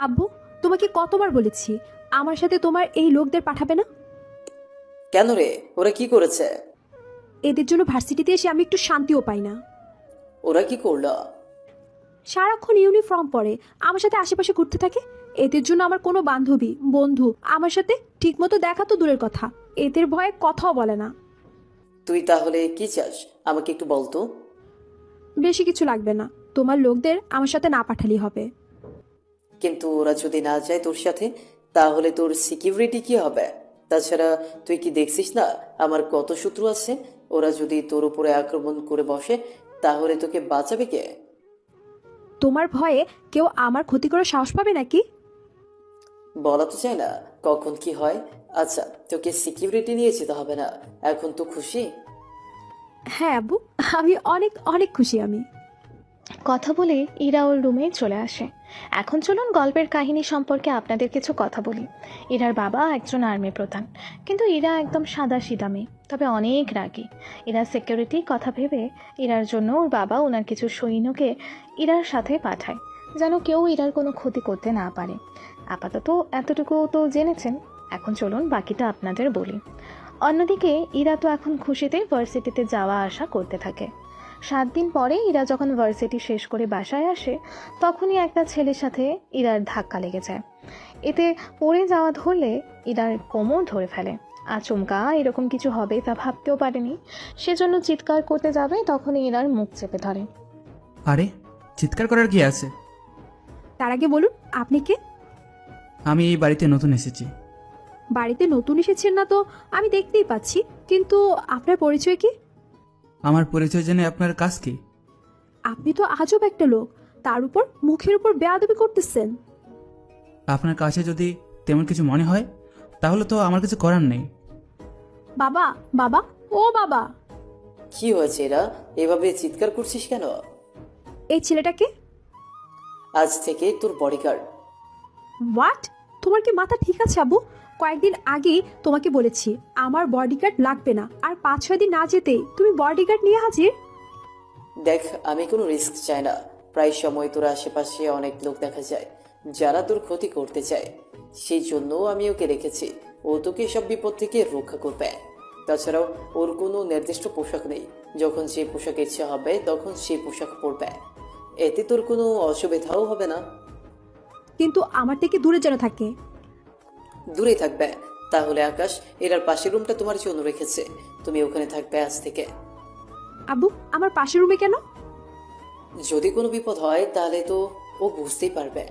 আব্বু, তোমাকে কতবার বলেছি আমার সাথে তোমার এই লোকদের পাঠাবে না। কেন রে, ওরা কি করেছে? এদের জন্য ভার্সিটিতে এসে আমি একটু শান্তিও পাই না। ওরা কি করলো? সারাক্ষণ ইউনিফর্ম পরে আমার সাথে আশেপাশে ঘুরতে থাকে। এদের জন্য আমার কোনো বান্ধবী বন্ধু আমার সাথে ঠিকমতো দেখা তো দূরের কথা, এদের ভয়ে কথাও বলে না। তুই তাহলে কি চাস আমাকে একটু বলতো। বেশি কিছু লাগবে না, তোমার লোকদের আমার সাথে না পাঠালেই হবে। কিন্তু ওরা যদি না যায় তোর সাথে, তাহলে তোর সিকিউরিটি কি হবে? তাছাড়া তুই কি দেখছিস না আমার কত শত্রু আছে? ওরা যদি তোর উপরে আক্রমণ করে বসে, তাহলে তোকে বাঁচাবে কে? তোমার ভয়ে কেউ আমার ক্ষতি করার সাহস পাবে নাকি? বলা তো চাই না কখন কি হয়। আচ্ছা, তোকে সিকিউরিটি নিয়ে যেতে হবে না, এখন তো খুশি? হ্যাঁ আব্বু, আমি অনেক অনেক খুশি। আমি কথা বলে ইরা ওর রুমে চলে আসে। এখন চলুন গল্পের কাহিনী সম্পর্কে আপনাদের কিছু কথা বলি। ইরার বাবা একজন আর্মি প্রধান, কিন্তু ইরা একদম সাদা সিধা মেয়ে, তবে অনেক রাগী। ইরার সিকিউরিটি কথা ভেবে ইরার জন্য ওর বাবা ওনার কিছু সৈন্যকে ইরার সাথে পাঠায়, যেন কেউ ইরার কোনো ক্ষতি করতে না পারে। আপাতত এতটুকু তো জেনেছেন, এখন চলুন বাকিটা আপনাদের বলি। অন্যদিকে ইরা তো এখন খুশিতে ভার্সিটিতে যাওয়া আসা করতে থাকে। 7 দিন পরে ইরা যখন ভার্সিটি শেষ করে বাসায় আসে, তখনই একটা ছেলের সাথে ইরার ধাক্কা লেগে যায়। এতে পড়ে যাওয়া ধরলে ইরার কোমর ধরে ফেলে। আচমকা এরকম কিছু হবে তা ভাবতেও পারেনি। সেজন্য চিৎকার করতে যাবে, তখনই ইরার মুখ চেপে ধরে। আরে, চিৎকার করার কি আছে? তার আগে বলুন, আপনি কে? আমি এই বাড়িতে নতুন এসেছি। বাড়িতে নতুন এসেছেন না তো আমি দেখতেই পাচ্ছি, কিন্তু আপনার পরিচয় কি? আমার পরিচয় জেনে আপনার কাজ কি? আপনি তো আজব একটা লোক, তার উপর মুখের উপর বেয়াদবি করতেছেন। আপনার কাছে যদি তেমন কিছু মনে হয়, তাহলে তো আমার কিছু করার নেই। বাবা, বাবা, ও বাবা! কি হয়েছে? এরা এভাবে চিৎকার করছিস কেন? এই ছেলেটাকে। আজ থেকে তোর বডিগার্ড। হোয়াট? তোমার কি মাথা ঠিক আছে আবু? কয়েকদিন আগেই তোমাকে বলেছি আমার বডিগার্ড লাগবে না, আর 5-6 দিন না যেতেই তুমি বডিগার্ড নিয়ে হাজির। দেখ, আমি কোনো রিস্ক চাই না। প্রায় সময় তোর আশেপাশে অনেক লোক দেখা যায় যারা তোর ক্ষতি করতে চায়। সেই জন্য আমি ওকে রেখেছি, ও তোকে সব বিপদ থেকে রক্ষা করবে। তাছাড়াও ওর কোনো নির্দিষ্ট পোশাক নেই, যখন যে পোশাক ইচ্ছা হবে তখন সেই পোশাক পরবে। এতে তোর কোনো অসুবিধাও হবে না। কিন্তু আমার থেকে দূরে যেন থাকে। দূরে থাকবে? তাহলে আকাশ এরার পাশের রুমটা তোমার জন্য রেখেছে, তুমি ওখানে থাকবে আজ থেকে। আবু, আমার পাশের রুমে কেন? যদি কোনো বিপদ হয় তাহলে তো ও বুঝতেই পারবে।